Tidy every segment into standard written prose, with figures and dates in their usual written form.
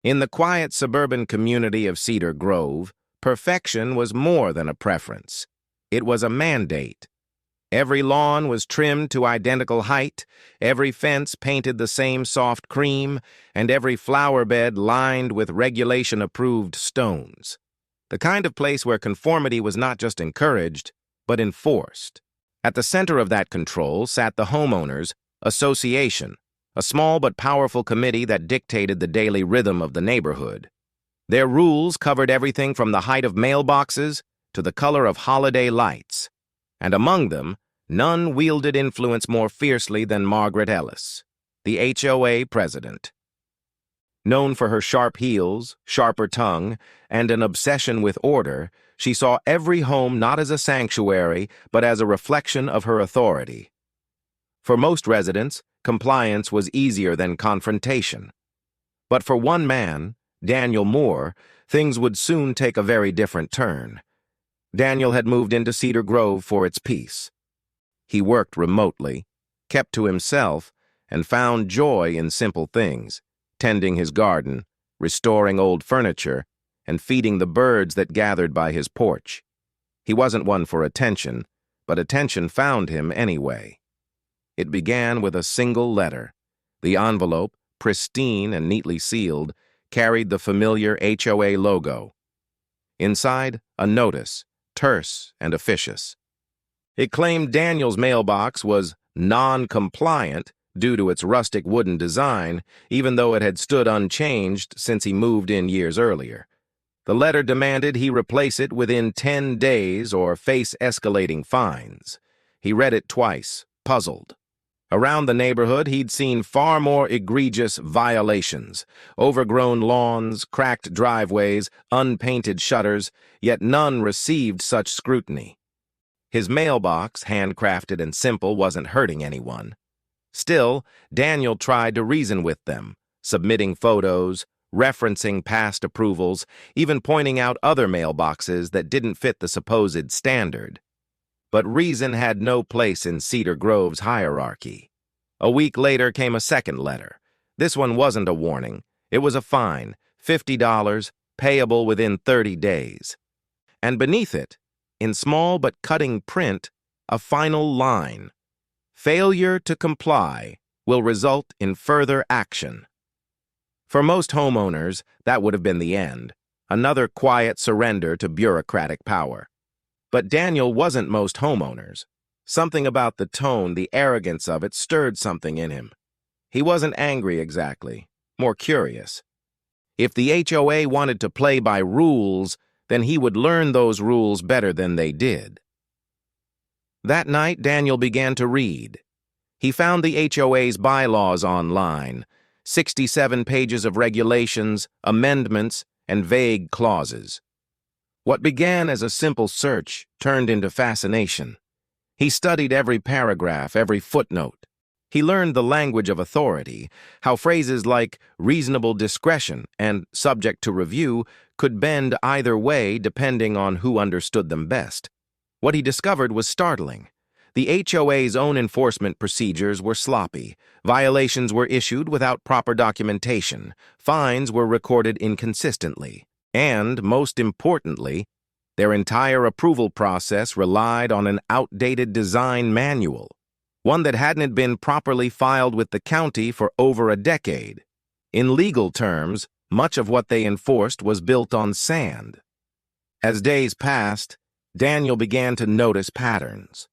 In the quiet suburban community of Cedar Grove, perfection was more than a preference. It was a mandate. Every lawn was trimmed to identical height, every fence painted the same soft cream, and every flower bed lined with regulation-approved stones. The kind of place where conformity was not just encouraged, but enforced. At the center of that control sat the Homeowners Association, a small but powerful committee that dictated the daily rhythm of the neighborhood. Their rules covered everything from the height of mailboxes to the color of holiday lights. And among them, none wielded influence more fiercely than Margaret Ellis, the HOA president. Known for her sharp heels, sharper tongue, and an obsession with order, she saw every home not as a sanctuary, but as a reflection of her authority. For most residents, compliance was easier than confrontation. But for one man, Daniel Moore, things would soon take a very different turn. Daniel had moved into Cedar Grove for its peace. He worked remotely, kept to himself, and found joy in simple things, tending his garden, restoring old furniture, and feeding the birds that gathered by his porch. He wasn't one for attention, but attention found him anyway. It began with a single letter. The envelope, pristine and neatly sealed, carried the familiar HOA logo. Inside, a notice, terse and officious. It claimed Daniel's mailbox was non-compliant due to its rustic wooden design, even though it had stood unchanged since he moved in years earlier. The letter demanded he replace it within 10 days or face escalating fines. He read it twice, puzzled. Around the neighborhood, he'd seen far more egregious violations: overgrown lawns, cracked driveways, unpainted shutters, yet none received such scrutiny. His mailbox, handcrafted and simple, wasn't hurting anyone. Still, Daniel tried to reason with them, submitting photos, referencing past approvals, even pointing out other mailboxes that didn't fit the supposed standard. But reason had no place in Cedar Grove's hierarchy. A week later came a second letter. This one wasn't a warning. It was a fine, $50, payable within 30 days. And beneath it, in small but cutting print, a final line: failure to comply will result in further action. For most homeowners, that would have been the end, another quiet surrender to bureaucratic power. But Daniel wasn't most homeowners. Something about the tone, the arrogance of it, stirred something in him. He wasn't angry exactly, more curious. If the HOA wanted to play by rules, then he would learn those rules better than they did. That night, Daniel began to read. He found the HOA's bylaws online, 67 pages of regulations, amendments, and vague clauses. What began as a simple search turned into fascination. He studied every paragraph, every footnote. He learned the language of authority, how phrases like reasonable discretion and subject to review could bend either way depending on who understood them best. What he discovered was startling. The HOA's own enforcement procedures were sloppy. Violations were issued without proper documentation. Fines were recorded inconsistently. And, most importantly, their entire approval process relied on an outdated design manual, one that hadn't been properly filed with the county for over a decade. In legal terms, much of what they enforced was built on sand. As days passed, Daniel began to notice patterns.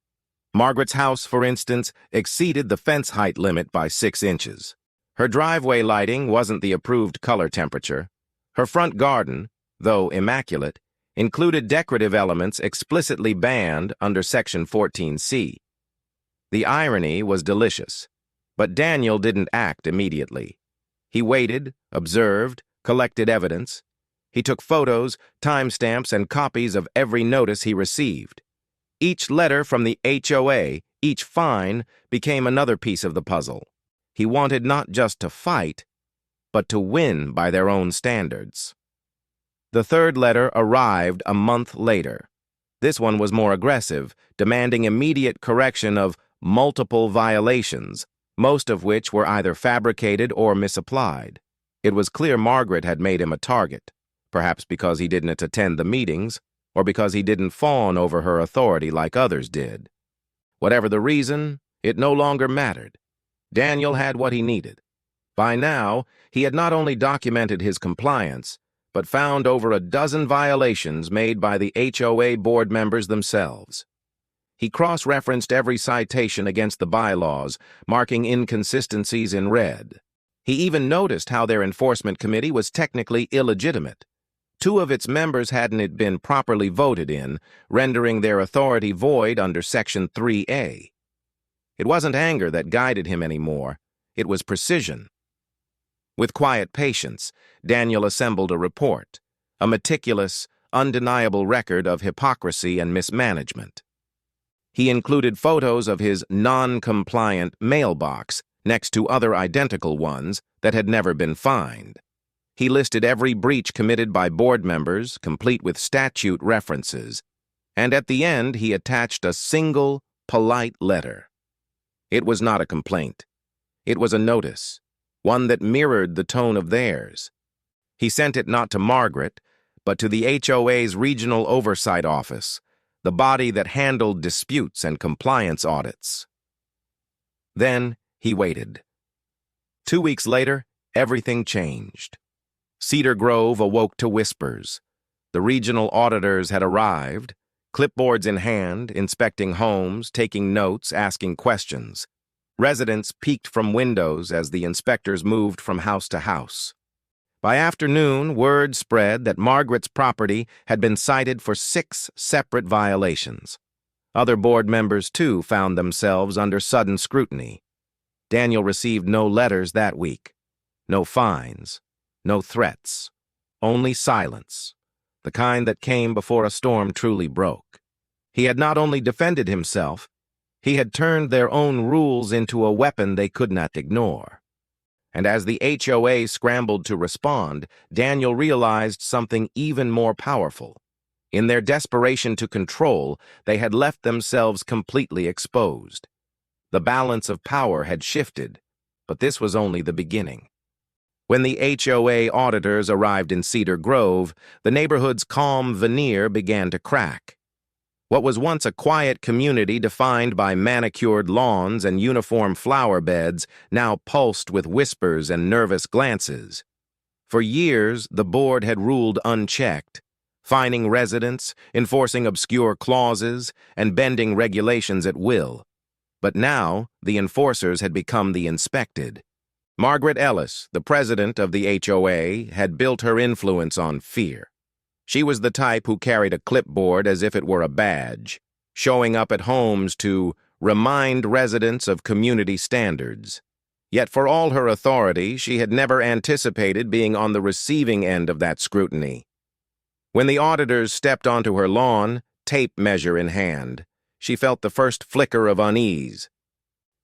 Margaret's house, for instance, exceeded the fence height limit by 6 inches. Her driveway lighting wasn't the approved color temperature. Her front garden, though immaculate, included decorative elements explicitly banned under Section 14C. The irony was delicious, but Daniel didn't act immediately. He waited, observed, collected evidence. He took photos, timestamps, and copies of every notice he received. Each letter from the HOA, each fine, became another piece of the puzzle. He wanted not just to fight, but to win by their own standards. The third letter arrived a month later. This one was more aggressive, demanding immediate correction of multiple violations, most of which were either fabricated or misapplied. It was clear Margaret had made him a target, perhaps because he didn't attend the meetings, or because he didn't fawn over her authority like others did. Whatever the reason, it no longer mattered. Daniel had what he needed. By now, he had not only documented his compliance, but found over a dozen violations made by the HOA board members themselves. He cross-referenced every citation against the bylaws, marking inconsistencies in red. He even noticed how their enforcement committee was technically illegitimate. 2 of its members hadn't been properly voted in, rendering their authority void under Section 3A. It wasn't anger that guided him anymore. It was precision. With quiet patience, Daniel assembled a report, a meticulous, undeniable record of hypocrisy and mismanagement. He included photos of his non-compliant mailbox next to other identical ones that had never been fined. He listed every breach committed by board members, complete with statute references, and at the end he attached a single, polite letter. It was not a complaint. It was a notice, one that mirrored the tone of theirs. He sent it not to Margaret, but to the HOA's Regional Oversight Office, the body that handled disputes and compliance audits. Then he waited. 2 weeks later, everything changed. Cedar Grove awoke to whispers. The regional auditors had arrived, clipboards in hand, inspecting homes, taking notes, asking questions. Residents peeked from windows as the inspectors moved from house to house. By afternoon, word spread that Margaret's property had been cited for 6 separate violations. Other board members, too, found themselves under sudden scrutiny. Daniel received no letters that week, no fines, no threats, only silence, the kind that came before a storm truly broke. He had not only defended himself, he had turned their own rules into a weapon they could not ignore. And as the HOA scrambled to respond, Daniel realized something even more powerful. In their desperation to control, they had left themselves completely exposed. The balance of power had shifted, but this was only the beginning. When the HOA auditors arrived in Cedar Grove, the neighborhood's calm veneer began to crack. What was once a quiet community defined by manicured lawns and uniform flower beds now pulsed with whispers and nervous glances. For years, the board had ruled unchecked, fining residents, enforcing obscure clauses, and bending regulations at will. But now, the enforcers had become the inspected. Margaret Ellis, the president of the HOA, had built her influence on fear. She was the type who carried a clipboard as if it were a badge, showing up at homes to remind residents of community standards. Yet for all her authority, she had never anticipated being on the receiving end of that scrutiny. When the auditors stepped onto her lawn, tape measure in hand, she felt the first flicker of unease.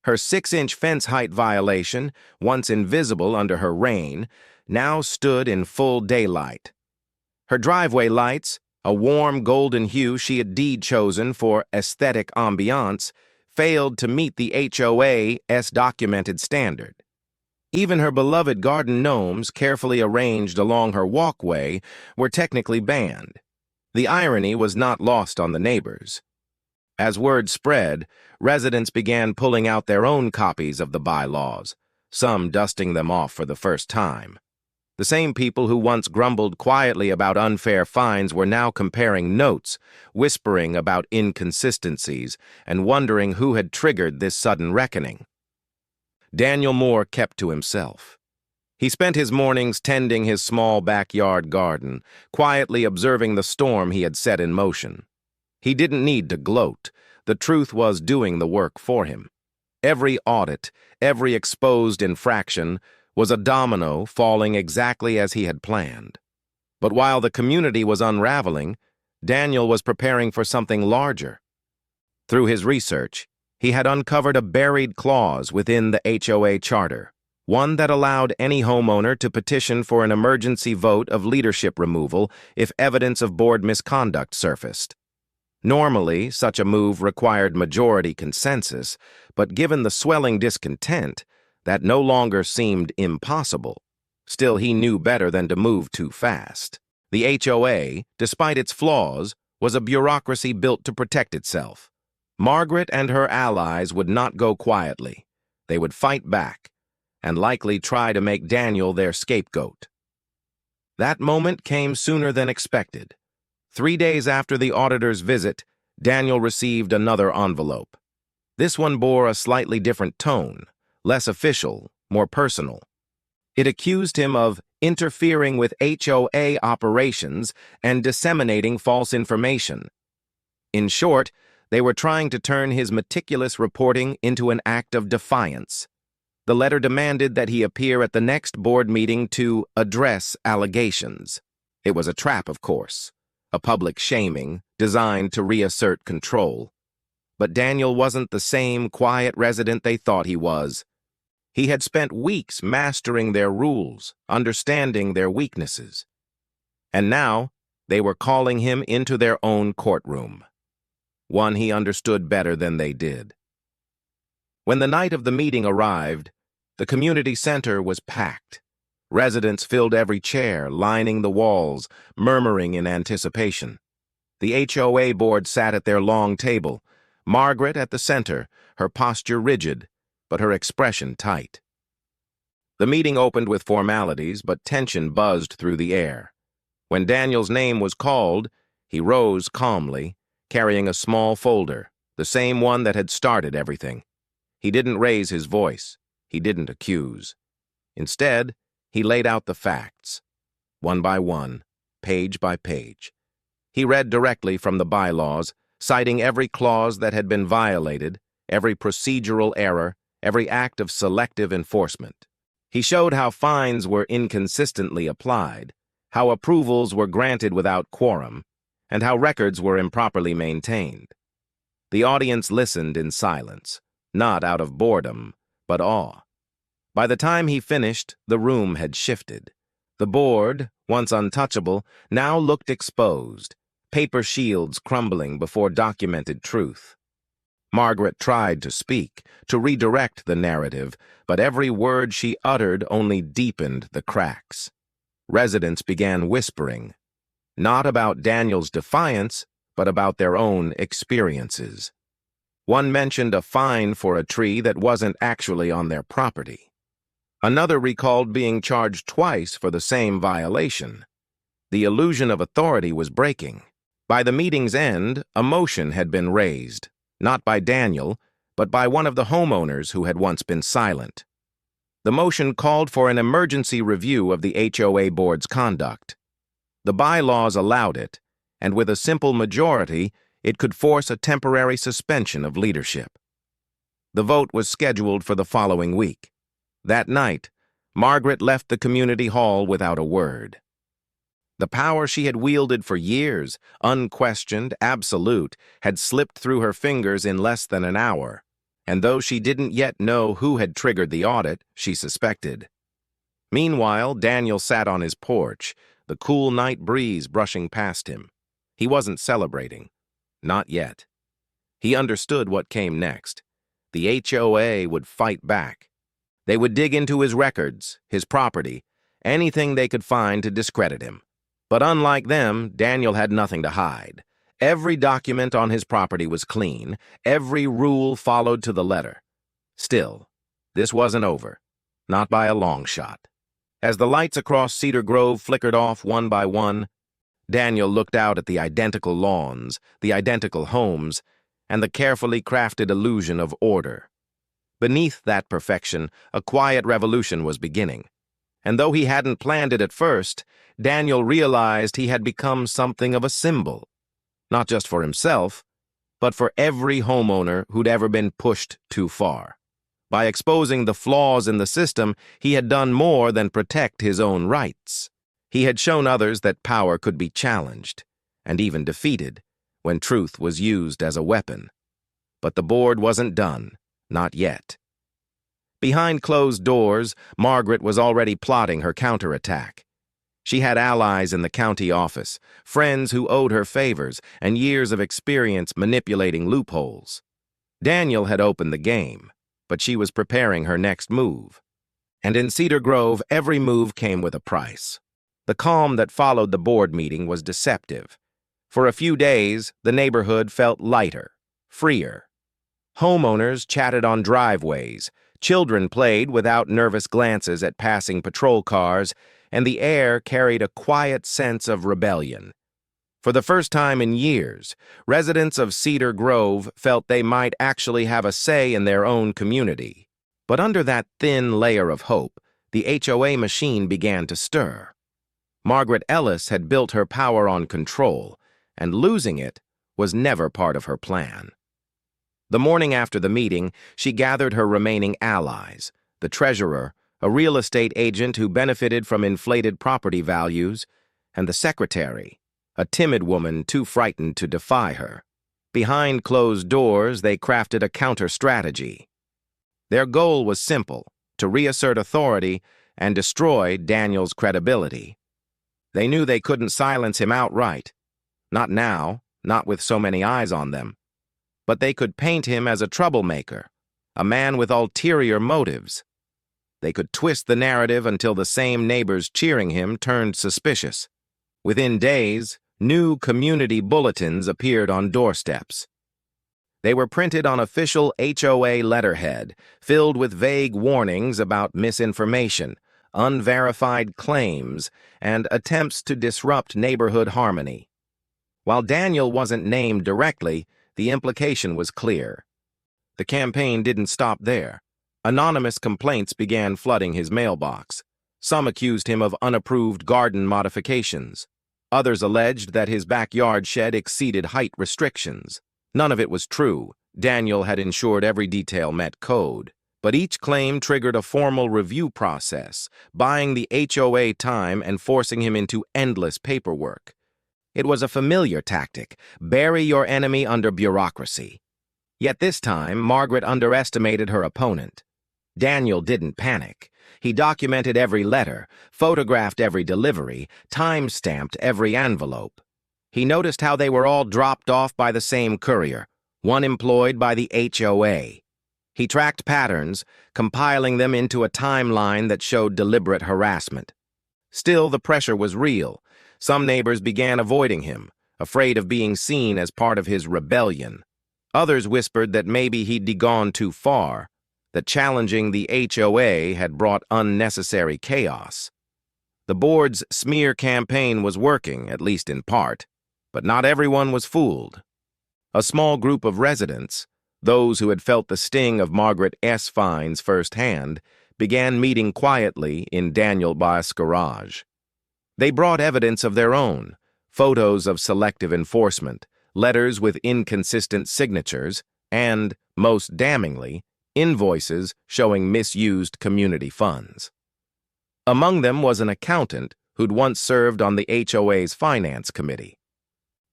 Her 6-inch fence height violation, once invisible under her reign, now stood in full daylight. Her driveway lights, a warm golden hue she had chosen for aesthetic ambiance, failed to meet the HOA's documented standard. Even her beloved garden gnomes, carefully arranged along her walkway, were technically banned. The irony was not lost on the neighbors. As word spread, residents began pulling out their own copies of the bylaws, some dusting them off for the first time. The same people who once grumbled quietly about unfair fines were now comparing notes, whispering about inconsistencies, and wondering who had triggered this sudden reckoning. Daniel Moore kept to himself. He spent his mornings tending his small backyard garden, quietly observing the storm he had set in motion. He didn't need to gloat. The truth was doing the work for him. Every audit, every exposed infraction, was a domino falling exactly as he had planned. But while the community was unraveling, Daniel was preparing for something larger. Through his research, he had uncovered a buried clause within the HOA charter, one that allowed any homeowner to petition for an emergency vote of leadership removal if evidence of board misconduct surfaced. Normally, such a move required majority consensus, but given the swelling discontent, that no longer seemed impossible. Still, he knew better than to move too fast. The HOA, despite its flaws, was a bureaucracy built to protect itself. Margaret and her allies would not go quietly. They would fight back, and likely try to make Daniel their scapegoat. That moment came sooner than expected. 3 days after the auditor's visit, Daniel received another envelope. This one bore a slightly different tone, less official, more personal. It accused him of interfering with HOA operations and disseminating false information. In short, they were trying to turn his meticulous reporting into an act of defiance. The letter demanded that he appear at the next board meeting to address allegations. It was a trap, of course, a public shaming designed to reassert control. But Daniel wasn't the same quiet resident they thought he was. He had spent weeks mastering their rules, understanding their weaknesses. And now, they were calling him into their own courtroom. One he understood better than they did. When the night of the meeting arrived, the community center was packed. Residents filled every chair, lining the walls, murmuring in anticipation. The HOA board sat at their long table, Margaret at the center, her posture rigid, but her expression tight. The meeting opened with formalities, but tension buzzed through the air. When Daniel's name was called, he rose calmly, carrying a small folder, the same one that had started everything. He didn't raise his voice. He didn't accuse. Instead, he laid out the facts, one by one, page by page. He read directly from the bylaws, citing every clause that had been violated, every procedural error, every act of selective enforcement. He showed how fines were inconsistently applied, how approvals were granted without quorum, and how records were improperly maintained. The audience listened in silence, not out of boredom, but awe. By the time he finished, the room had shifted. The board, once untouchable, now looked exposed, paper shields crumbling before documented truth. Margaret tried to speak, to redirect the narrative, but every word she uttered only deepened the cracks. Residents began whispering, not about Daniel's defiance, but about their own experiences. One mentioned a fine for a tree that wasn't actually on their property. Another recalled being charged twice for the same violation. The illusion of authority was breaking. By the meeting's end, a motion had been raised, not by Daniel, but by one of the homeowners who had once been silent. The motion called for an emergency review of the HOA board's conduct. The bylaws allowed it, and with a simple majority, it could force a temporary suspension of leadership. The vote was scheduled for the following week. That night, Margaret left the community hall without a word. The power she had wielded for years, unquestioned, absolute, had slipped through her fingers in less than an hour, and though she didn't yet know who had triggered the audit, she suspected. Meanwhile, Daniel sat on his porch, the cool night breeze brushing past him. He wasn't celebrating. Not yet. He understood what came next. The HOA would fight back. They would dig into his records, his property, anything they could find to discredit him. But unlike them, Daniel had nothing to hide. Every document on his property was clean, every rule followed to the letter. Still, this wasn't over, not by a long shot. As the lights across Cedar Grove flickered off one by one, Daniel looked out at the identical lawns, the identical homes, and the carefully crafted illusion of order. Beneath that perfection, a quiet revolution was beginning. And though he hadn't planned it at first, Daniel realized he had become something of a symbol, not just for himself, but for every homeowner who'd ever been pushed too far. By exposing the flaws in the system, he had done more than protect his own rights. He had shown others that power could be challenged, and even defeated, when truth was used as a weapon. But the board wasn't done, not yet. Behind closed doors, Margaret was already plotting her counterattack. She had allies in the county office, friends who owed her favors, and years of experience manipulating loopholes. Daniel had opened the game, but she was preparing her next move. And in Cedar Grove, every move came with a price. The calm that followed the board meeting was deceptive. For a few days, the neighborhood felt lighter, freer. Homeowners chatted on driveways, children played without nervous glances at passing patrol cars, and the air carried a quiet sense of rebellion. For the first time in years, residents of Cedar Grove felt they might actually have a say in their own community. But under that thin layer of hope, the HOA machine began to stir. Margaret Ellis had built her power on control, and losing it was never part of her plan. The morning after the meeting, she gathered her remaining allies, the treasurer, a real estate agent who benefited from inflated property values, and the secretary, a timid woman too frightened to defy her. Behind closed doors, they crafted a counter-strategy. Their goal was simple: to reassert authority and destroy Daniel's credibility. They knew they couldn't silence him outright. Not now, not with so many eyes on them. But they could paint him as a troublemaker, a man with ulterior motives. They could twist the narrative until the same neighbors cheering him turned suspicious. Within days, new community bulletins appeared on doorsteps. They were printed on official HOA letterhead, filled with vague warnings about misinformation, unverified claims, and attempts to disrupt neighborhood harmony. While Daniel wasn't named directly, the implication was clear. The campaign didn't stop there. Anonymous complaints began flooding his mailbox. Some accused him of unapproved garden modifications. Others alleged that his backyard shed exceeded height restrictions. None of it was true. Daniel had ensured every detail met code. But each claim triggered a formal review process, buying the HOA time and forcing him into endless paperwork. It was a familiar tactic: bury your enemy under bureaucracy. Yet this time, Margaret underestimated her opponent. Daniel didn't panic. He documented every letter, photographed every delivery, time-stamped every envelope. He noticed how they were all dropped off by the same courier, one employed by the HOA. He tracked patterns, compiling them into a timeline that showed deliberate harassment. Still, the pressure was real. Some neighbors began avoiding him, afraid of being seen as part of his rebellion. Others whispered that maybe he'd gone too far, that challenging the HOA had brought unnecessary chaos. The board's smear campaign was working, at least in part, but not everyone was fooled. A small group of residents, those who had felt the sting of Margaret S. fines firsthand, began meeting quietly in Daniel Bass' garage. They brought evidence of their own: photos of selective enforcement, letters with inconsistent signatures, and, most damningly, invoices showing misused community funds. Among them was an accountant who'd once served on the HOA's finance committee.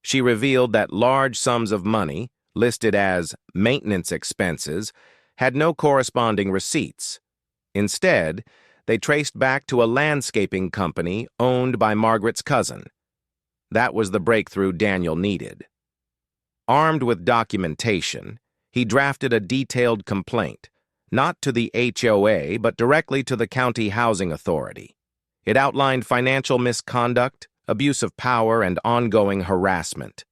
She revealed that large sums of money, listed as maintenance expenses, had no corresponding receipts. Instead, they traced back to a landscaping company owned by Margaret's cousin. That was the breakthrough Daniel needed. Armed with documentation, he drafted a detailed complaint, not to the HOA, but directly to the County Housing Authority. It outlined financial misconduct, abuse of power, and ongoing harassment.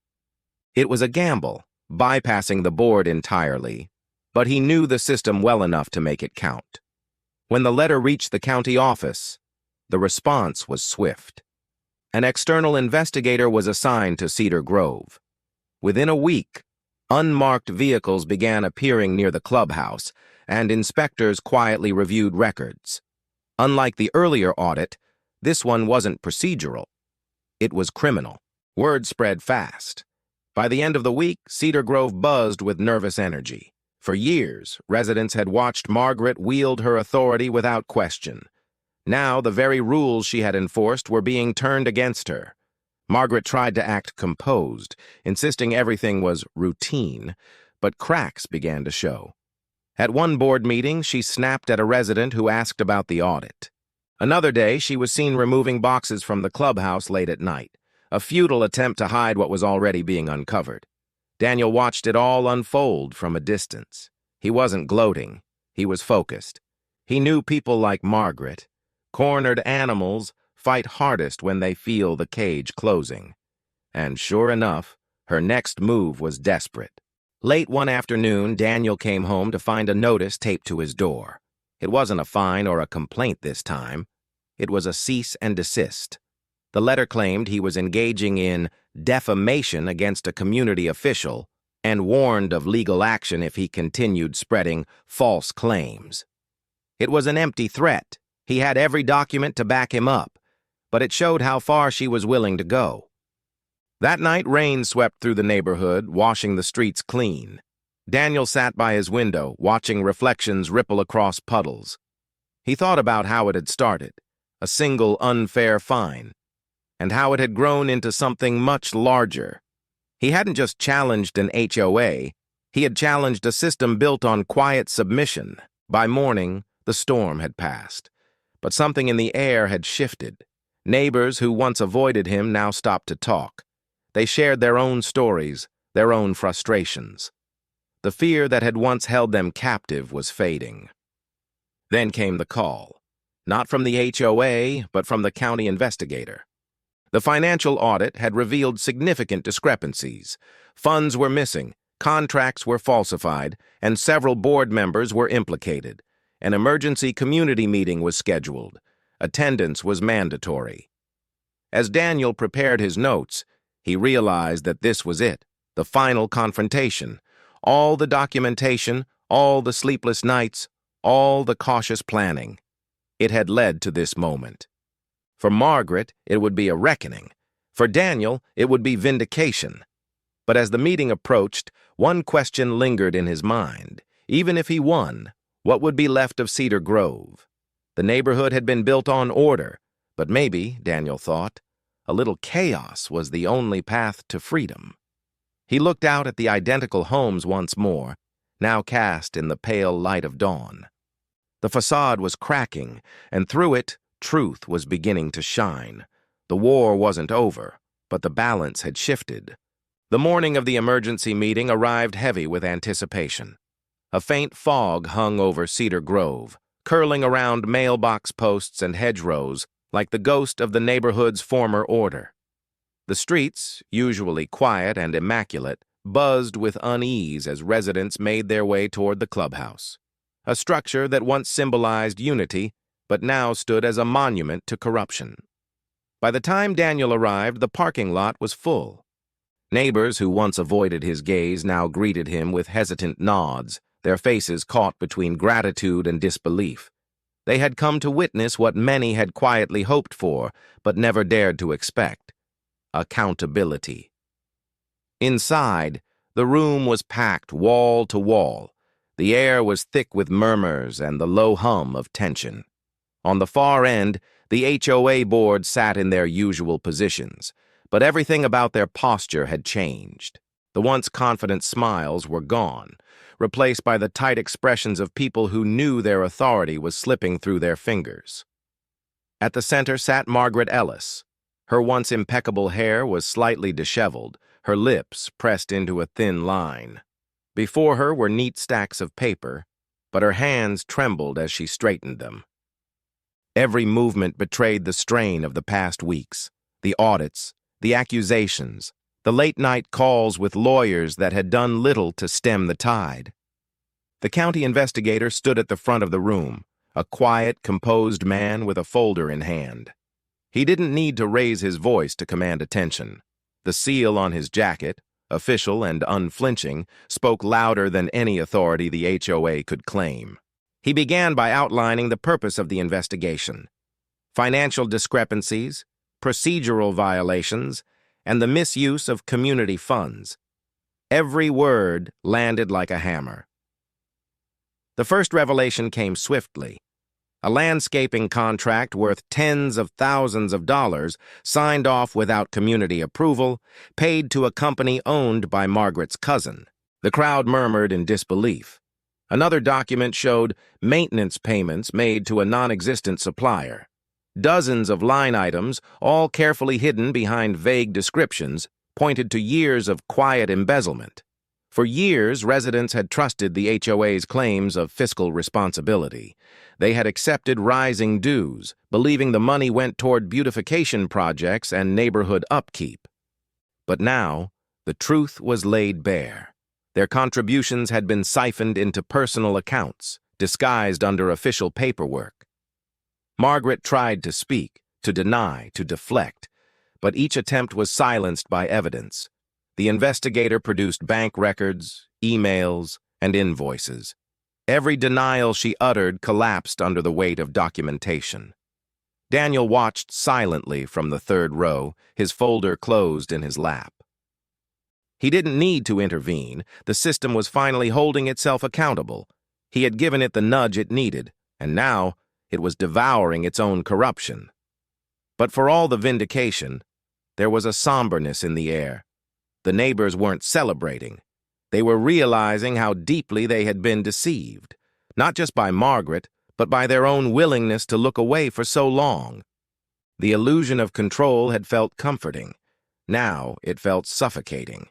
It was a gamble, bypassing the board entirely, but he knew the system well enough to make it count. When the letter reached the county office, the response was swift. An external investigator was assigned to Cedar Grove. Within a week, unmarked vehicles began appearing near the clubhouse, and inspectors quietly reviewed records. Unlike the earlier audit, this one wasn't procedural. It was criminal. Word spread fast. By the end of the week, Cedar Grove buzzed with nervous energy. For years, residents had watched Margaret wield her authority without question. Now, the very rules she had enforced were being turned against her. Margaret tried to act composed, insisting everything was routine, but cracks began to show. At one board meeting, she snapped at a resident who asked about the audit. Another day, she was seen removing boxes from the clubhouse late at night, a futile attempt to hide what was already being uncovered. Daniel watched it all unfold from a distance. He wasn't gloating. He was focused. He knew people like Margaret. Cornered animals fight hardest when they feel the cage closing. And sure enough, her next move was desperate. Late one afternoon, Daniel came home to find a notice taped to his door. It wasn't a fine or a complaint this time. It was a cease and desist. The letter claimed he was engaging in defamation against a community official and warned of legal action if he continued spreading false claims. It was an empty threat. He had every document to back him up, but it showed how far she was willing to go. That night, rain swept through the neighborhood, washing the streets clean. Daniel sat by his window, watching reflections ripple across puddles. He thought about how it had started, a single unfair fine, and how it had grown into something much larger. He hadn't just challenged an HOA, he had challenged a system built on quiet submission. By morning, the storm had passed, but something in the air had shifted. Neighbors who once avoided him now stopped to talk. They shared their own stories, their own frustrations. The fear that had once held them captive was fading. Then came the call, not from the HOA, but from the county investigator. The financial audit had revealed significant discrepancies. Funds were missing, contracts were falsified, and several board members were implicated. An emergency community meeting was scheduled. Attendance was mandatory. As Daniel prepared his notes, he realized that this was it, the final confrontation. All the documentation, all the sleepless nights, all the cautious planning. It had led to this moment. For Margaret, it would be a reckoning. For Daniel, it would be vindication. But as the meeting approached, one question lingered in his mind. Even if he won, what would be left of Cedar Grove? The neighborhood had been built on order, but maybe, Daniel thought, a little chaos was the only path to freedom. He looked out at the identical homes once more, now cast in the pale light of dawn. The facade was cracking, and through it, truth was beginning to shine. The war wasn't over, but the balance had shifted. The morning of the emergency meeting arrived heavy with anticipation. A faint fog hung over Cedar Grove, curling around mailbox posts and hedgerows like the ghost of the neighborhood's former order. The streets, usually quiet and immaculate, buzzed with unease as residents made their way toward the clubhouse, a structure that once symbolized unity but now stood as a monument to corruption. By the time Daniel arrived, the parking lot was full. Neighbors who once avoided his gaze now greeted him with hesitant nods, their faces caught between gratitude and disbelief. They had come to witness what many had quietly hoped for, but never dared to expect: accountability. Inside, the room was packed wall to wall. The air was thick with murmurs and the low hum of tension. On the far end, the HOA board sat in their usual positions, but everything about their posture had changed. The once confident smiles were gone, replaced by the tight expressions of people who knew their authority was slipping through their fingers. At the center sat Margaret Ellis. Her once impeccable hair was slightly disheveled, her lips pressed into a thin line. Before her were neat stacks of paper, but her hands trembled as she straightened them. Every movement betrayed the strain of the past weeks, the audits, the accusations, the late-night calls with lawyers that had done little to stem the tide. The county investigator stood at the front of the room, a quiet, composed man with a folder in hand. He didn't need to raise his voice to command attention. The seal on his jacket, official and unflinching, spoke louder than any authority the HOA could claim. He began by outlining the purpose of the investigation: financial discrepancies, procedural violations, and the misuse of community funds. Every word landed like a hammer. The first revelation came swiftly. A landscaping contract worth tens of thousands of dollars, signed off without community approval, paid to a company owned by Margaret's cousin. The crowd murmured in disbelief. Another document showed maintenance payments made to a non-existent supplier. Dozens of line items, all carefully hidden behind vague descriptions, pointed to years of quiet embezzlement. For years, residents had trusted the HOA's claims of fiscal responsibility. They had accepted rising dues, believing the money went toward beautification projects and neighborhood upkeep. But now, the truth was laid bare. Their contributions had been siphoned into personal accounts, disguised under official paperwork. Margaret tried to speak, to deny, to deflect, but each attempt was silenced by evidence. The investigator produced bank records, emails, and invoices. Every denial she uttered collapsed under the weight of documentation. Daniel watched silently from the third row, his folder closed in his lap. He didn't need to intervene. The system was finally holding itself accountable. He had given it the nudge it needed, and now it was devouring its own corruption. But for all the vindication, there was a somberness in the air. The neighbors weren't celebrating. They were realizing how deeply they had been deceived, not just by Margaret, but by their own willingness to look away for so long. The illusion of control had felt comforting. Now it felt suffocating.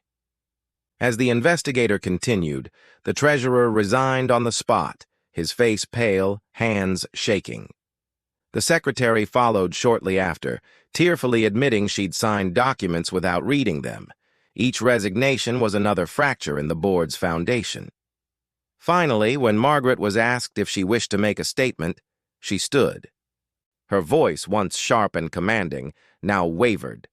As the investigator continued, the treasurer resigned on the spot, his face pale, hands shaking. The secretary followed shortly after, tearfully admitting she'd signed documents without reading them. Each resignation was another fracture in the board's foundation. Finally, when Margaret was asked if she wished to make a statement, she stood. Her voice, once sharp and commanding, now wavered.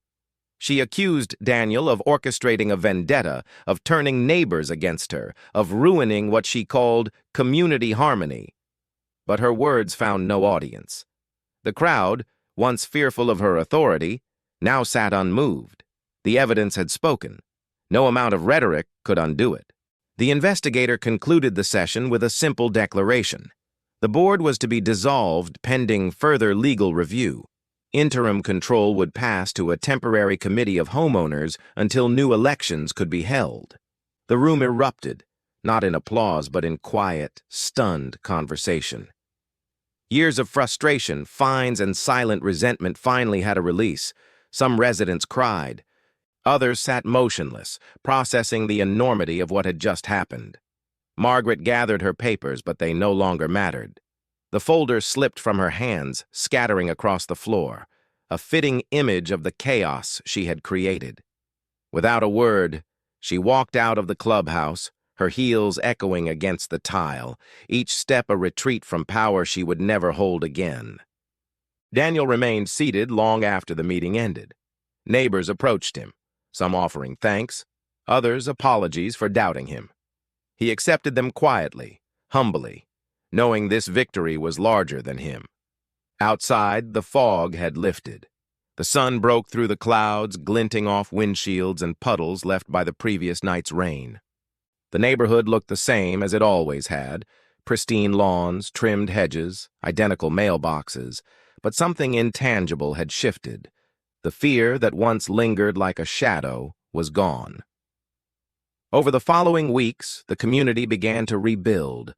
She accused Daniel of orchestrating a vendetta, of turning neighbors against her, of ruining what she called community harmony. But her words found no audience. The crowd, once fearful of her authority, now sat unmoved. The evidence had spoken. No amount of rhetoric could undo it. The investigator concluded the session with a simple declaration. The board was to be dissolved pending further legal review. Interim control would pass to a temporary committee of homeowners until new elections could be held. The room erupted, not in applause but in quiet, stunned conversation. Years of frustration, fines, and silent resentment finally had a release. Some residents cried. Others sat motionless, processing the enormity of what had just happened. Margaret gathered her papers, but they no longer mattered. The folder slipped from her hands, scattering across the floor, a fitting image of the chaos she had created. Without a word, she walked out of the clubhouse, her heels echoing against the tile, each step a retreat from power she would never hold again. Daniel remained seated long after the meeting ended. Neighbors approached him, some offering thanks, others apologies for doubting him. He accepted them quietly, humbly, knowing this victory was larger than him. Outside, the fog had lifted. The sun broke through the clouds, glinting off windshields and puddles left by the previous night's rain. The neighborhood looked the same as it always had, pristine lawns, trimmed hedges, identical mailboxes, but something intangible had shifted. The fear that once lingered like a shadow was gone. Over the following weeks, the community began to rebuild.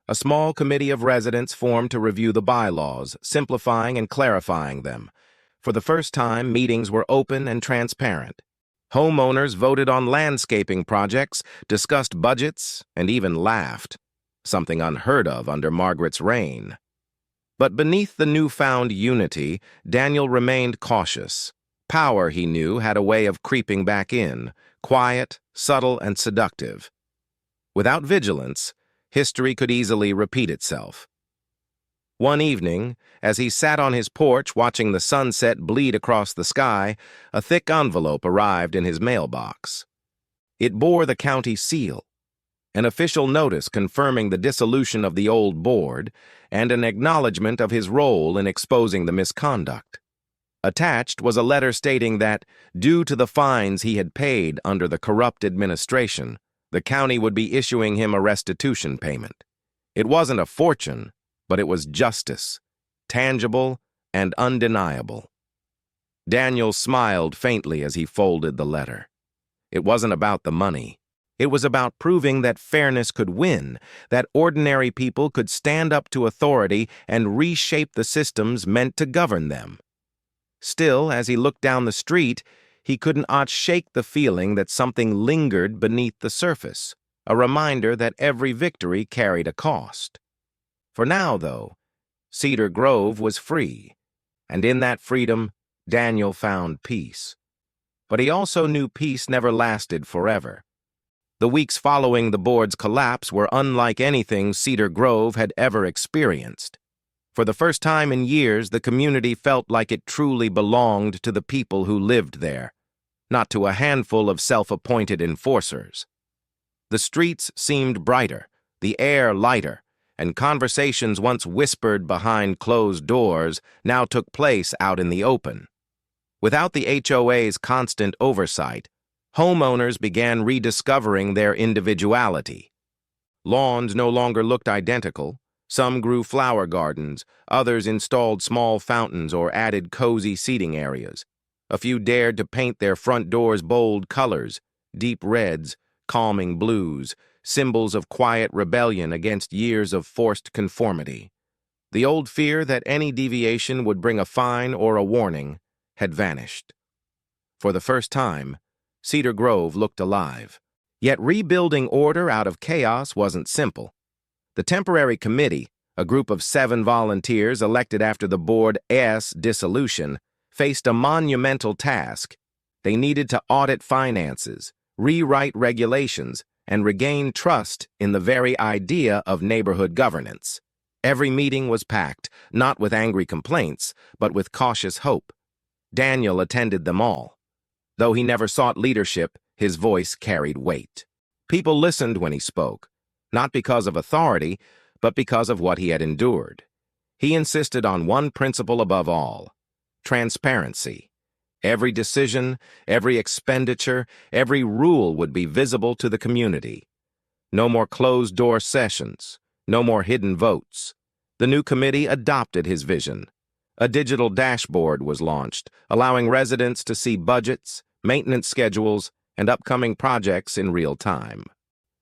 A small committee of residents formed to review the bylaws, simplifying and clarifying them. For the first time, meetings were open and transparent. Homeowners voted on landscaping projects, discussed budgets, and even laughed, something unheard of under Margaret's reign. But beneath the newfound unity, Daniel remained cautious. Power, he knew, had a way of creeping back in, quiet, subtle, and seductive. Without vigilance, history could easily repeat itself. One evening, as he sat on his porch watching the sunset bleed across the sky, a thick envelope arrived in his mailbox. It bore the county seal, an official notice confirming the dissolution of the old board, and an acknowledgement of his role in exposing the misconduct. Attached was a letter stating that, due to the fines he had paid under the corrupt administration, the county would be issuing him a restitution payment. It wasn't a fortune, but it was justice, tangible and undeniable. Daniel smiled faintly as he folded the letter. It wasn't about the money. It was about proving that fairness could win, that ordinary people could stand up to authority and reshape the systems meant to govern them. Still, as he looked down the street, he couldn't outshake the feeling that something lingered beneath the surface. a reminder that every victory carried a cost. For now, though, Cedar Grove was free, and in that freedom, Daniel found peace. But he also knew peace never lasted forever. The weeks following the board's collapse were unlike anything Cedar Grove had ever experienced. For the first time in years, the community felt like it truly belonged to the people who lived there, not to a handful of self-appointed enforcers. The streets seemed brighter, the air lighter, and conversations once whispered behind closed doors now took place out in the open. Without the HOA's constant oversight, homeowners began rediscovering their individuality. Lawns no longer looked identical. Some grew flower gardens, others installed small fountains or added cozy seating areas. A few dared to paint their front doors bold colors, deep reds, calming blues, symbols of quiet rebellion against years of forced conformity. The old fear that any deviation would bring a fine or a warning had vanished. For the first time, Cedar Grove looked alive. Yet rebuilding order out of chaos wasn't simple. The temporary committee, a group of 7 volunteers elected after the board's dissolution, faced a monumental task. They needed to audit finances, rewrite regulations, and regain trust in the very idea of neighborhood governance. Every meeting was packed, not with angry complaints, but with cautious hope. Daniel attended them all. Though he never sought leadership, his voice carried weight. People listened when he spoke, not because of authority, but because of what he had endured. He insisted on one principle above all: transparency. Every decision, every expenditure, every rule would be visible to the community. No more closed-door sessions, no more hidden votes. The new committee adopted his vision. A digital dashboard was launched, allowing residents to see budgets, maintenance schedules, and upcoming projects in real time.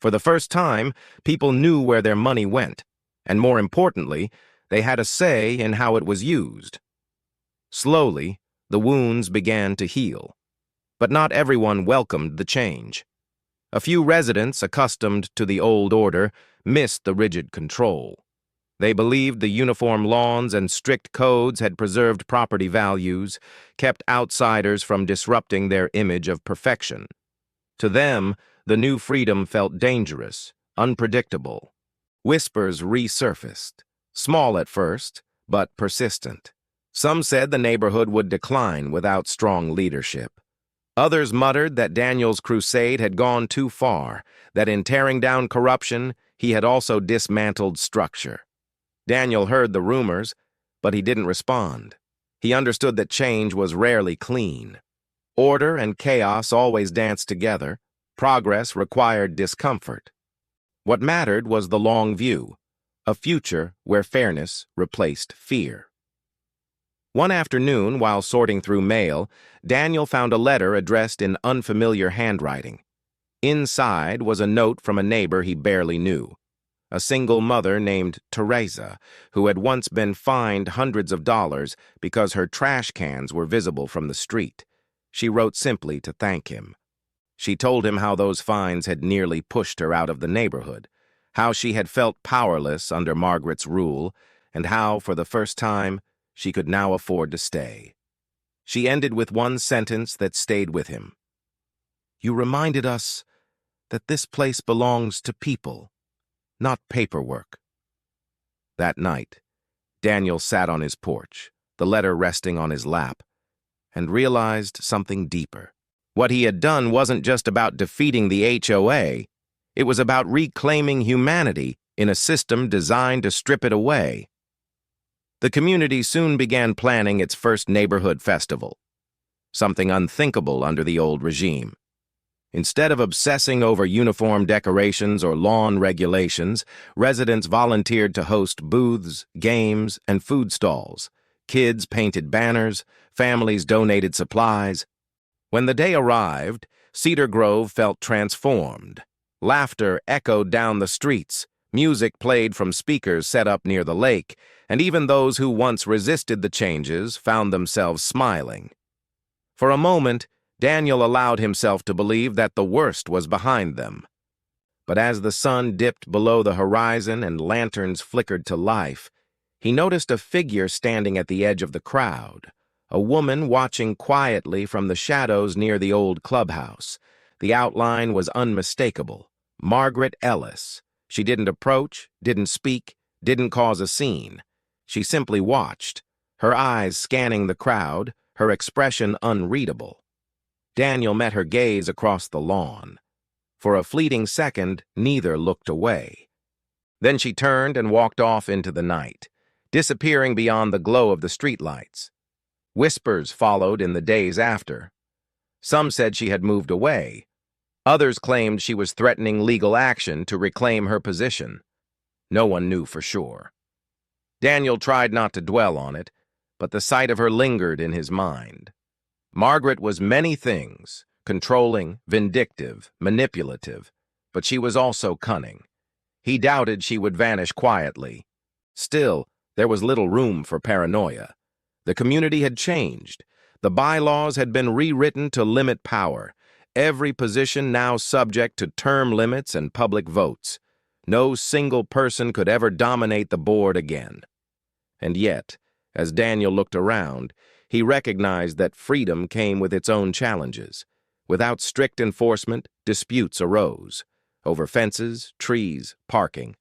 For the first time, people knew where their money went, and more importantly, they had a say in how it was used. Slowly, the wounds began to heal. But not everyone welcomed the change. A few residents, accustomed to the old order, missed the rigid control. They believed the uniform lawns and strict codes had preserved property values, kept outsiders from disrupting their image of perfection. To them, the new freedom felt dangerous, unpredictable. Whispers resurfaced, small at first, but persistent. Some said the neighborhood would decline without strong leadership. Others muttered that Daniel's crusade had gone too far, that in tearing down corruption, he had also dismantled structure. Daniel heard the rumors, but he didn't respond. He understood that change was rarely clean. Order and chaos always danced together. Progress required discomfort. What mattered was the long view, a future where fairness replaced fear. One afternoon, while sorting through mail, Daniel found a letter addressed in unfamiliar handwriting. Inside was a note from a neighbor he barely knew, a single mother named Teresa, who had once been fined hundreds of dollars because her trash cans were visible from the street. She wrote simply to thank him. She told him how those fines had nearly pushed her out of the neighborhood, how she had felt powerless under Margaret's rule, and how, for the first time, she could now afford to stay. She ended with one sentence that stayed with him. "You reminded us that this place belongs to people, not paperwork." That night, Daniel sat on his porch, the letter resting on his lap, and realized something deeper. What he had done wasn't just about defeating the HOA, it was about reclaiming humanity in a system designed to strip it away. The community soon began planning its first neighborhood festival, something unthinkable under the old regime. Instead of obsessing over uniform decorations or lawn regulations, residents volunteered to host booths, games, and food stalls. Kids painted banners, families donated supplies. When the day arrived, Cedar Grove felt transformed. Laughter echoed down the streets, music played from speakers set up near the lake, and even those who once resisted the changes found themselves smiling. For a moment, Daniel allowed himself to believe that the worst was behind them. But as the sun dipped below the horizon and lanterns flickered to life, he noticed a figure standing at the edge of the crowd, a woman watching quietly from the shadows near the old clubhouse. The outline was unmistakable. Margaret Ellis. She didn't approach, didn't speak, didn't cause a scene. She simply watched, her eyes scanning the crowd, her expression unreadable. Daniel met her gaze across the lawn. For a fleeting second, neither looked away. Then she turned and walked off into the night, disappearing beyond the glow of the streetlights. Whispers followed in the days after. Some said she had moved away. Others claimed she was threatening legal action to reclaim her position. No one knew for sure. Daniel tried not to dwell on it, but the sight of her lingered in his mind. Margaret was many things, controlling, vindictive, manipulative, but she was also cunning. He doubted she would vanish quietly. Still, there was little room for paranoia. The community had changed. The bylaws had been rewritten to limit power. Every position now subject to term limits and public votes. No single person could ever dominate the board again. And yet, as Daniel looked around, he recognized that freedom came with its own challenges. Without strict enforcement, disputes arose. Over fences, trees, parking.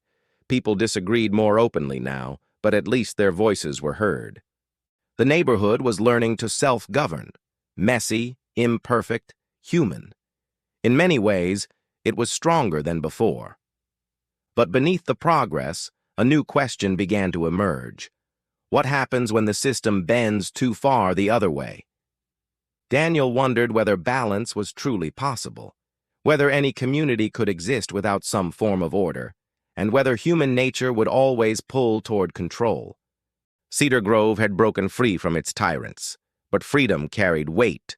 People disagreed more openly now, but at least their voices were heard. The neighborhood was learning to self-govern. Messy, imperfect, human. In many ways, it was stronger than before. But beneath the progress, a new question began to emerge. What happens when the system bends too far the other way? Daniel wondered whether balance was truly possible, whether any community could exist without some form of order, and whether human nature would always pull toward control. Cedar Grove had broken free from its tyrants, but freedom carried weight.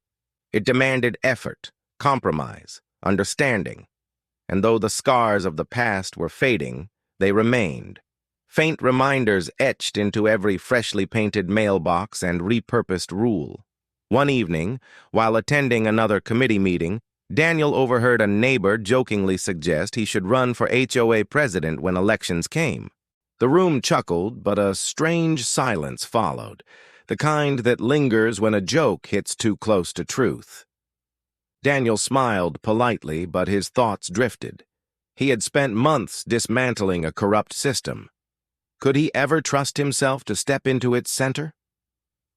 It demanded effort, compromise, understanding. And though the scars of the past were fading, they remained. Faint reminders etched into every freshly painted mailbox and repurposed rule. One evening, while attending another committee meeting, Daniel overheard a neighbor jokingly suggest he should run for HOA president when elections came. The room chuckled, but a strange silence followed, the kind that lingers when a joke hits too close to truth. Daniel smiled politely, but his thoughts drifted. He had spent months dismantling a corrupt system. Could he ever trust himself to step into its center?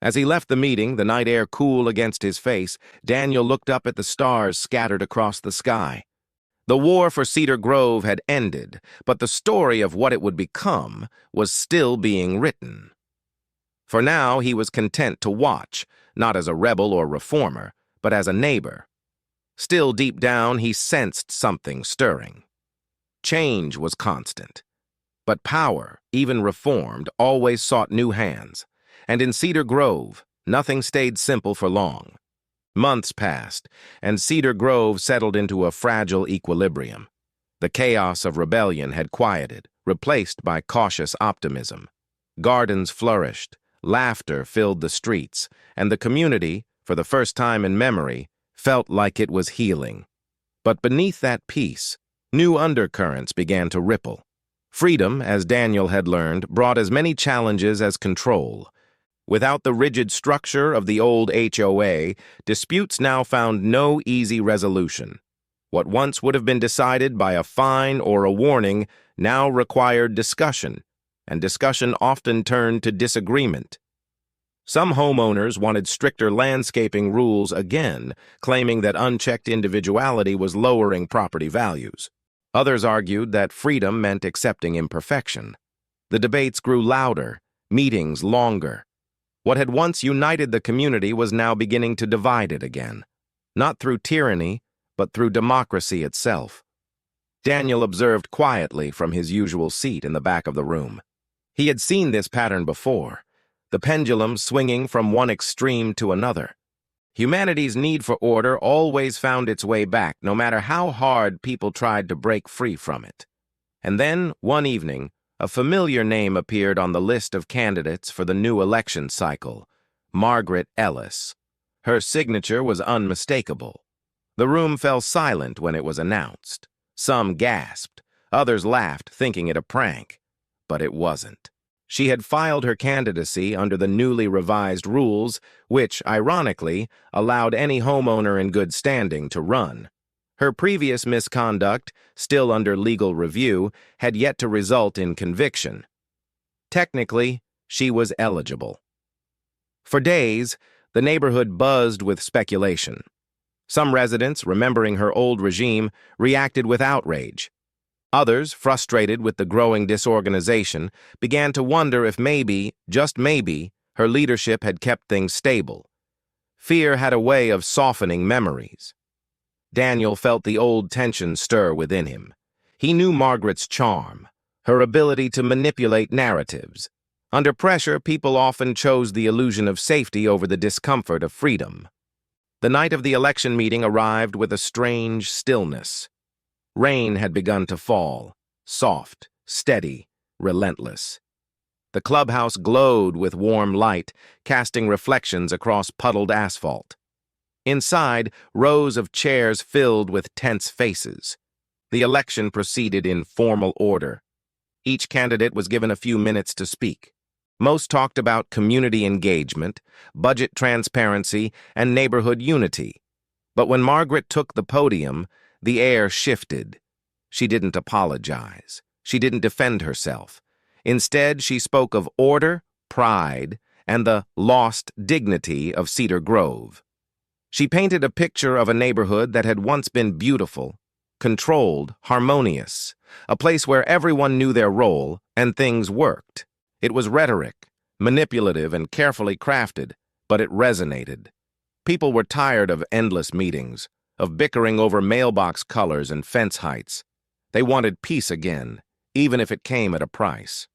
As he left the meeting, the night air cool against his face, Daniel looked up at the stars scattered across the sky. The war for Cedar Grove had ended, but the story of what it would become was still being written. For now, he was content to watch, not as a rebel or reformer, but as a neighbor. Still deep down, he sensed something stirring. Change was constant. But power, even reformed, always sought new hands. And in Cedar Grove, nothing stayed simple for long. Months passed, and Cedar Grove settled into a fragile equilibrium. The chaos of rebellion had quieted, replaced by cautious optimism. Gardens flourished, laughter filled the streets, and the community, for the first time in memory, felt like it was healing. But beneath that peace, new undercurrents began to ripple. Freedom, as Daniel had learned, brought as many challenges as control. Without the rigid structure of the old HOA, disputes now found no easy resolution. What once would have been decided by a fine or a warning now required discussion, and discussion often turned to disagreement. Some homeowners wanted stricter landscaping rules again, claiming that unchecked individuality was lowering property values. Others argued that freedom meant accepting imperfection. The debates grew louder, meetings longer. What had once united the community was now beginning to divide it again, not through tyranny, but through democracy itself. Daniel observed quietly from his usual seat in the back of the room. He had seen this pattern before, the pendulum swinging from one extreme to another. Humanity's need for order always found its way back, no matter how hard people tried to break free from it. And then, one evening, a familiar name appeared on the list of candidates for the new election cycle, Margaret Ellis. Her signature was unmistakable. The room fell silent when it was announced. Some gasped. Others laughed, thinking it a prank. But it wasn't. She had filed her candidacy under the newly revised rules, which, ironically, allowed any homeowner in good standing to run. Her previous misconduct, still under legal review, had yet to result in conviction. Technically, she was eligible. For days, the neighborhood buzzed with speculation. Some residents, remembering her old regime, reacted with outrage. Others, frustrated with the growing disorganization, began to wonder if maybe, just maybe, her leadership had kept things stable. Fear had a way of softening memories. Daniel felt the old tension stir within him. He knew Margaret's charm, her ability to manipulate narratives. Under pressure, people often chose the illusion of safety over the discomfort of freedom. The night of the election meeting arrived with a strange stillness. Rain had begun to fall, soft, steady, relentless. The clubhouse glowed with warm light, casting reflections across puddled asphalt. Inside, rows of chairs filled with tense faces. The election proceeded in formal order. Each candidate was given a few minutes to speak. Most talked about community engagement, budget transparency, and neighborhood unity. But when Margaret took the podium, the air shifted. She didn't apologize. She didn't defend herself. Instead, she spoke of order, pride, and the lost dignity of Cedar Grove. She painted a picture of a neighborhood that had once been beautiful, controlled, harmonious, a place where everyone knew their role and things worked. It was rhetoric, manipulative and carefully crafted, but it resonated. People were tired of endless meetings, of bickering over mailbox colors and fence heights. They wanted peace again, even if it came at a price.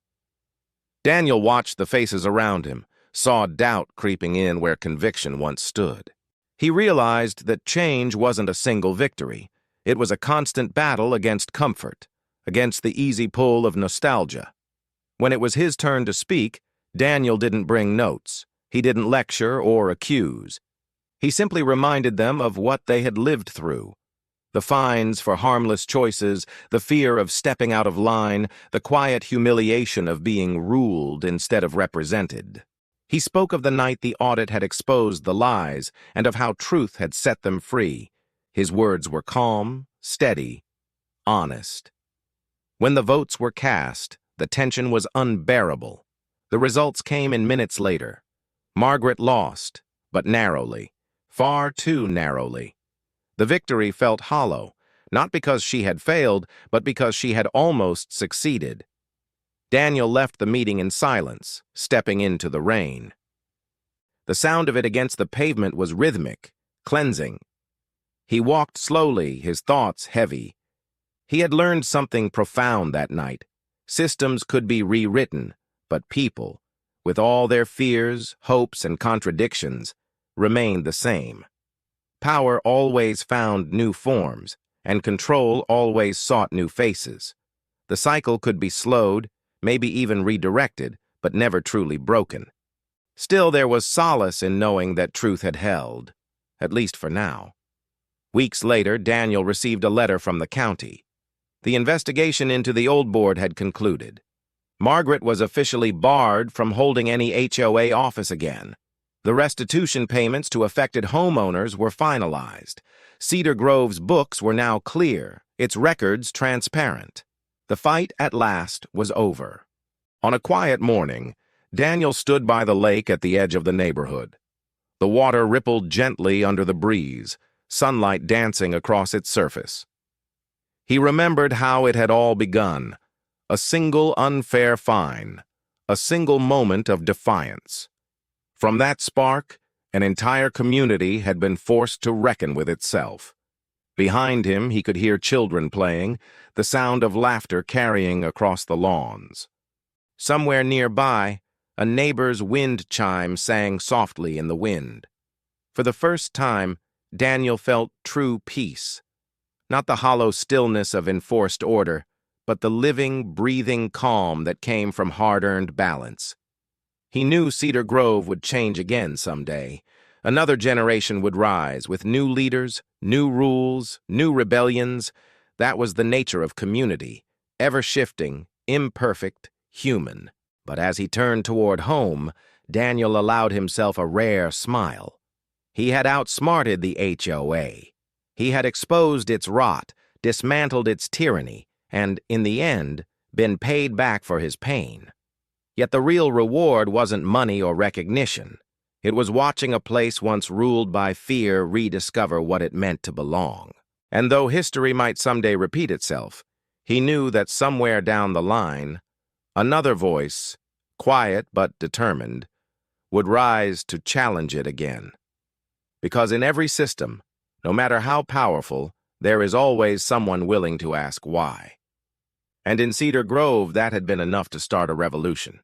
Daniel watched the faces around him, saw doubt creeping in where conviction once stood. He realized that change wasn't a single victory. It was a constant battle against comfort, against the easy pull of nostalgia. When it was his turn to speak, Daniel didn't bring notes. He didn't lecture or accuse. He simply reminded them of what they had lived through. The fines for harmless choices, the fear of stepping out of line, the quiet humiliation of being ruled instead of represented. He spoke of the night the audit had exposed the lies and of how truth had set them free. His words were calm, steady, honest. When the votes were cast, the tension was unbearable. The results came in minutes later. Margaret lost, but narrowly, far too narrowly. The victory felt hollow, not because she had failed, but because she had almost succeeded. Daniel left the meeting in silence, stepping into the rain. The sound of it against the pavement was rhythmic, cleansing. He walked slowly, his thoughts heavy. He had learned something profound that night. Systems could be rewritten, but people, with all their fears, hopes, and contradictions, remained the same. Power always found new forms, and control always sought new faces. The cycle could be slowed, maybe even redirected, but never truly broken. Still, there was solace in knowing that truth had held, at least for now. Weeks later, Daniel received a letter from the county. The investigation into the old board had concluded. Margaret was officially barred from holding any HOA office again. The restitution payments to affected homeowners were finalized. Cedar Grove's books were now clear, its records transparent. The fight at last was over. On a quiet morning, Daniel stood by the lake at the edge of the neighborhood. The water rippled gently under the breeze, sunlight dancing across its surface. He remembered how it had all begun. A single unfair fine, a single moment of defiance. From that spark, an entire community had been forced to reckon with itself. Behind him, he could hear children playing, the sound of laughter carrying across the lawns. Somewhere nearby, a neighbor's wind chime sang softly in the wind. For the first time, Daniel felt true peace. Not the hollow stillness of enforced order, but the living, breathing calm that came from hard-earned balance. He knew Cedar Grove would change again someday. Another generation would rise with new leaders, new rules, new rebellions. That was the nature of community, ever-shifting, imperfect, human. But as he turned toward home, Daniel allowed himself a rare smile. He had outsmarted the HOA. He had exposed its rot, dismantled its tyranny, and, in the end, been paid back for his pain. Yet the real reward wasn't money or recognition. It was watching a place once ruled by fear rediscover what it meant to belong. And though history might someday repeat itself, he knew that somewhere down the line, another voice, quiet but determined, would rise to challenge it again. Because in every system, no matter how powerful, there is always someone willing to ask why. And in Cedar Grove, that had been enough to start a revolution.